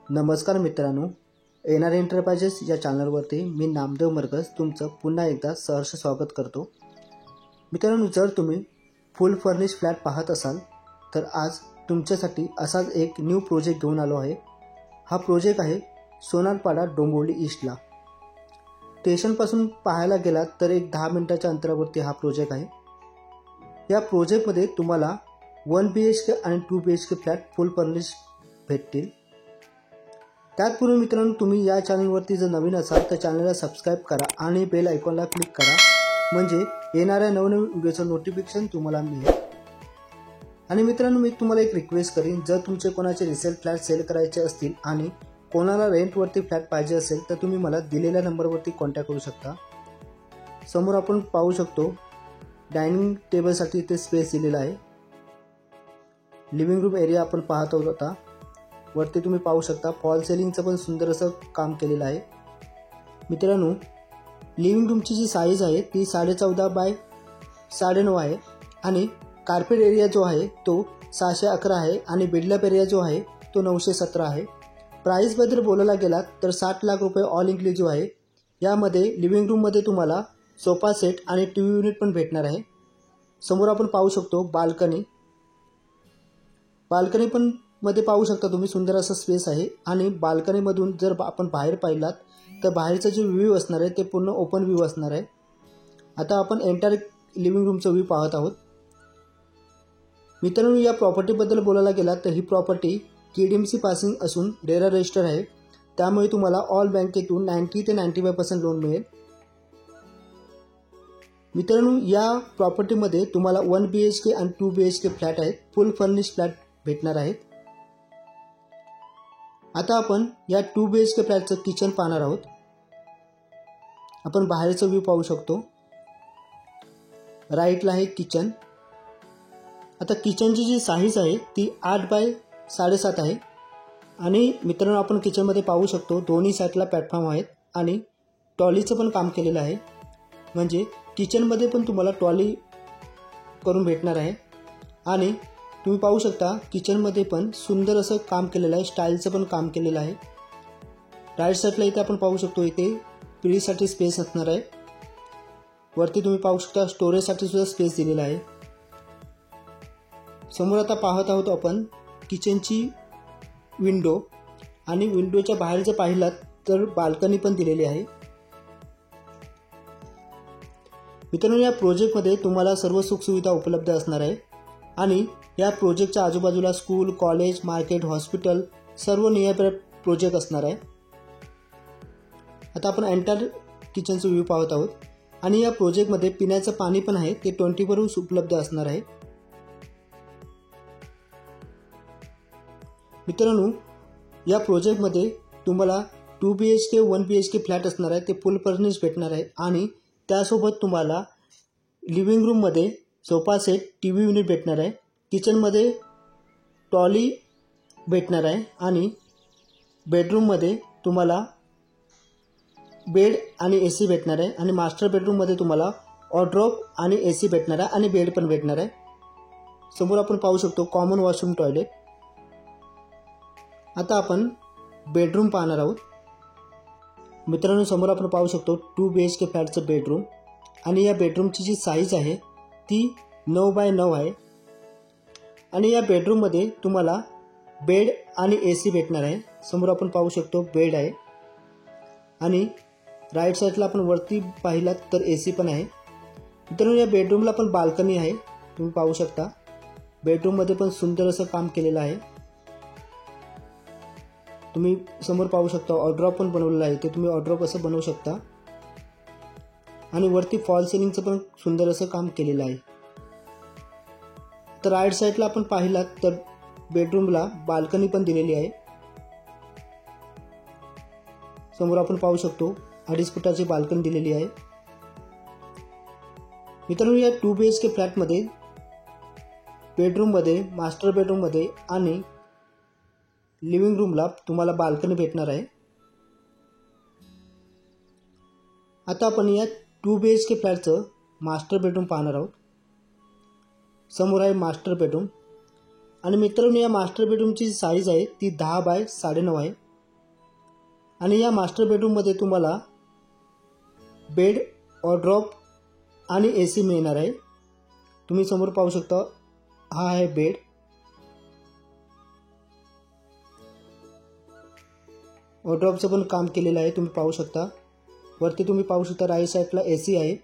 नमस्कार मित्रांनो, NR enterprises या चॅनलवरती मी नामदेव मरकज तुमचं पुन्हा एकदा सहर्ष स्वागत करतो। मित्रांनो, जर तुम्ही फुल फर्निश फ्लॅट पाहत असाल तर आज तुमच्यासाठी असाच एक न्यू प्रोजेक्ट घेऊन आलो आहे। हा प्रोजेक्ट आहे सोनारपाडा डोंबिवली ईस्टला। स्टेशनपासून पाहायला गेलात तर एक 10 मिनिटाच्या अंतरावरती हा प्रोजेक्ट आहे। या प्रोजेक्टमध्ये तुम्हाला 1 BHK आणि 2 BHK फ्लॅट फुल फर्निश भेटतील। त्यापूर्वी मित्रांनो, तुम्ही या चॅनलवरती जर नवीन असाल तर चॅनलला सबस्क्राइब करा आणि बेल आयकॉनला क्लिक करा, म्हणजे येणाऱ्या नवनवीन व्हिडिओचं नोटिफिकेशन तुम्हाला मिळेल। आणि मित्रांनो, मी तुम्हाला एक रिक्वेस्ट करीन, जर तुमचे कोणाचे रिसेल फ्लॅट सेल करायचे असतील आणि कोणाला रेंटवरती फ्लॅट पाहिजे असेल तर तुम्ही मला दिलेल्या नंबरवरती कॉन्टॅक्ट करू शकता। समोर आपण पाहू शकतो डायनिंग टेबलसाठी इथे स्पेस दिलेला आहे। लिव्हिंग रूम एरिया आपण पाहत आहोत। आता वरती तुम्ही पाहू शकता फॉल सेलिंगचं पण सुंदर असं काम केलेलं आहे। मित्रांनो, लिव्हिंग रूमची जी साईज आहे ती 14.5 बाय 9.5 आहे आणि कार्पेट एरिया जो आहे तो 611 आहे आणि बेडलॅप एरिया जो आहे तो 917 आहे। प्राइसबद्दल बोलायला गेलात तर 60 लाख रुपये ऑल इन्क्लुसिव्ह आहे। यामध्ये लिव्हिंग रूममध्ये तुम्हाला सोफा सेट आणि टीव्ही युनिट पण भेटणार आहे। समोर आपण पाहू शकतो बाल्कनी पण मध्ये पाहू शकता तुम्ही, सुंदर असा स्पेस आहे। आणि बाल्कनीमधून जर आपण बाहेर पाहिलात तर बाहेरचा जो व्ह्यू असणार आहे ते पूर्ण ओपन व्ह्यू असणार आहे। आता आपण एंटायर लिव्हिंग रूमचा व्ह्यू पाहत आहोत। मित्रांनो, या प्रॉपर्टीबद्दल बोलायला गेलात तर ही प्रॉपर्टी KDMC पासिंग असून रेरा रजिस्टर आहे, त्यामुळे तुम्हाला ऑल बँकेतून 90 ते 95% लोन मिळेल। मित्रांनो, या प्रॉपर्टीमध्ये तुम्हाला 1 BHK आणि 2 BHK फ्लॅट आहेत, फुल फर्निश फ्लॅट भेटणार आहेत। आता आपण या 2 BHK फ्लॅटचं किचन पाहणार आहोत। आपण बाहेरचा व्ह्यू पाहू शकतो, राईटला आहे किचन। आता किचनची जी साईज आहे ती 8 बाय 7.5 आहे। आणि मित्रांनो, आपण किचनमध्ये पाहू शकतो दोन्ही साईडला प्लॅटफॉर्म आहेत आणि टॉलीचं पण काम केलेलं आहे, म्हणजे किचनमध्ये पण तुम्हाला टॉली करून भेटणार आहे। आणि तुम्ही पाहू शकता किचनमध्ये पण सुंदर असं काम केलेलं आहे, स्टाईलचं पण काम केलेलं आहे। राईट साईडला इथे आपण पाहू शकतो इथे फ्रीजसाठी स्पेस असणार आहे। वरती तुम्ही पाहू शकता स्टोरेजसाठी सुद्धा स्पेस दिलेला आहे। समोर आता पाहत आहोत आपण किचनची विंडो, आणि विंडोच्या बाहेर जर पाहिलात तर बाल्कनी पण दिलेली आहे। मित्रांनो, या प्रोजेक्टमध्ये तुम्हाला सर्व सुखसुविधा उपलब्ध असणार आहे आणि या प्रोजेक्टच्या आजूबाजूला स्कूल, कॉलेज, मार्केट, हॉस्पिटल सर्व नियरबाय प्रोजेक्ट असणार आहे। आता आपण एंटायर किचनचं व्ह्यू पाहत आहोत आणि या प्रोजेक्टमध्ये पिण्याचं पाणी पण आहे, ते 24 उपलब्ध असणार आहे। मित्रांनो, या प्रोजेक्टमध्ये तुम्हाला 2 BHK 1 BHK फ्लॅट असणार आहे, ते फुल फर्निश भेटणार आहे। आणि त्यासोबत तुम्हाला लिव्हिंग रूममध्ये सोफा सेट, टीव्ही युनिट भेटणार आहे, किचनमध्ये टॉली भेटणार आहे आणि बेडरूममध्ये तुम्हाला बेड आणि AC भेटणार आहे। आणि मास्टर बेडरूममध्ये तुम्हाला वॉर्डरोब आणि AC भेटणार आहे आणि बेड पण भेटणार आहे। समोर आपण पाहू शकतो कॉमन वॉशरूम, टॉयलेट। आता आपण बेडरूम पाहणार आहोत। मित्रांनो, समोर आपण पाहू शकतो 2 BHK फ्लॅटचं बेडरूम, आणि या बेडरूमची जी साईज आहे ती 9 बाय 9 आहे। आणि या बेडरूममध्ये तुम्हाला बेड आणि AC भेटणार आहे। समोर आपण पाहू शकतो बेड आहे आणि राईट साईडला आपण वरती पाहिलात तर AC पण आहे। मित्रांनो, या बेडरूमला पण बाल्कनी आहे, तुम्ही पाहू शकता। बेडरूममध्ये पण सुंदर असं काम केलेलं आहे। तुम्ही समोर पाहू शकता वॉर्डरोब पण बनवलेलं आहे, ते तुम्ही वॉर्डरोब असं बनवू शकता। आणि वरती फॉल सिलिंगचं पण सुंदर असं काम केलेलं आहे। तर राईट साईडला आपण पाहिलात तर बेडरूमला बाल्कनी पण दिलेली आहे। समोर आपण पाहू शकतो 2.5 फुटाची बाल्कनी दिलेली आहे। मित्रांनो, या 2 BHK फ्लॅटमध्ये बेडरूममध्ये, मास्टर बेडरूममध्ये आणि लिव्हिंग रूमला तुम्हाला बाल्कनी भेटणार आहे। आता आपण या 2 BHK फ्लॅटचं मास्टर बेडरूम पाहणार आहोत। समोर आहे मास्टर बेडरूम, आणि मित्रांनो, या मास्टर बेडरूमची साईज आहे ती 10 बाय 9.5 आहे। आणि या मास्टर बेडरूममध्ये तुम्हाला बेड, वॉर्डरोब आणि AC मिळणार आहे। तुम्ही समोर पाहू शकता, हा आहे बेड। वॉर्डरोबचं पण काम केलेलं आहे, तुम्ही पाहू शकता। वरती तुम्ही पाहू शकता राईट साईडला AC आहे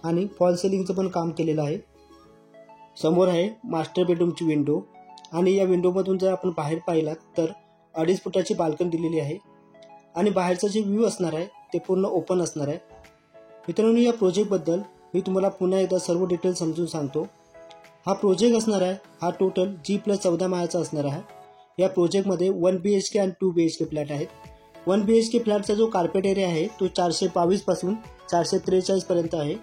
आणि फॉल सिलिंगचं पण काम केलेलं आहे। समोर आहे मास्टर बेडरूमची विंडो आणि या विंडोमधून जर आपण बाहेर पाहिलात तर 2.5 फुटाची बाल्कनी दिलेली आहे आणि बाहेरचा जे व्ह्यू असणार आहे ते पूर्ण ओपन असणार आहे। मित्रांनो, या प्रोजेक्टबद्दल मी तुम्हाला पुन्हा एकदा सर्व डिटेल समजून सांगतो। हा प्रोजेक्ट असणार आहे, हा टोटल G+14 माळ्याचा असणार आहे। या प्रोजेक्टमध्ये 1 BHK आणि 2 BHK फ्लॅट आहेत। 1 BHK फ्लॅटचा जो कार्पेट एरिया आहे तो 422 पासून 443 पर्यंत आहे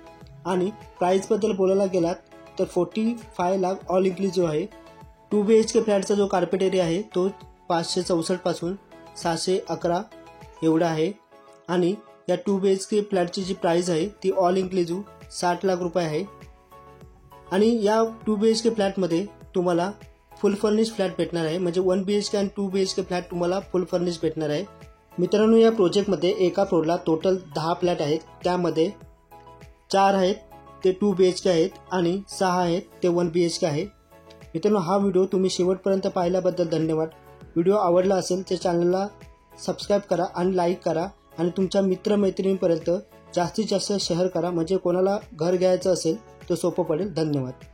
आणि प्राइसबद्दल बोलायला गेलात तर 45 लाख ऑल इन्क्लुसिव्ह आहे। 2 BHK फ्लॅटचा जो कार्पेट एरिया आहे तो 564 पासून 611 एवढा आहे आणि या 2 BHK फ्लॅटची जी प्राइस आहे ती ऑल इन्क्लुसिव्ह 60 लाख रुपये आहे। आणि या 2 BHK फ्लॅटमध्ये तुम्हाला फुल फर्निश फ्लॅट भेटणार आहे, म्हणजे 1 BHK आणि 2 BHK फ्लॅट तुम्हाला फुल फर्निश भेटणार आहे। मित्रांनो, या प्रोजेक्टमध्ये एका फ्लोअरला टोटल 10 फ्लॅट आहेत, त्यामध्ये 4 आहेत ते 2 BHK आहेत आणि 6 आहेत ते 1 BHK आहे। मित्रांनो, हा व्हिडिओ तुम्ही शेवटपर्यंत पाहिल्याबद्दल धन्यवाद। व्हिडिओ आवडला असेल तर चॅनलला सबस्क्राईब करा आणि लाईक करा आणि तुमच्या मित्रमैत्रिणींपर्यंत जास्तीत जास्त शेअर करा, म्हणजे कोणाला घर घ्यायचं असेल तर सोपं पडेल। धन्यवाद।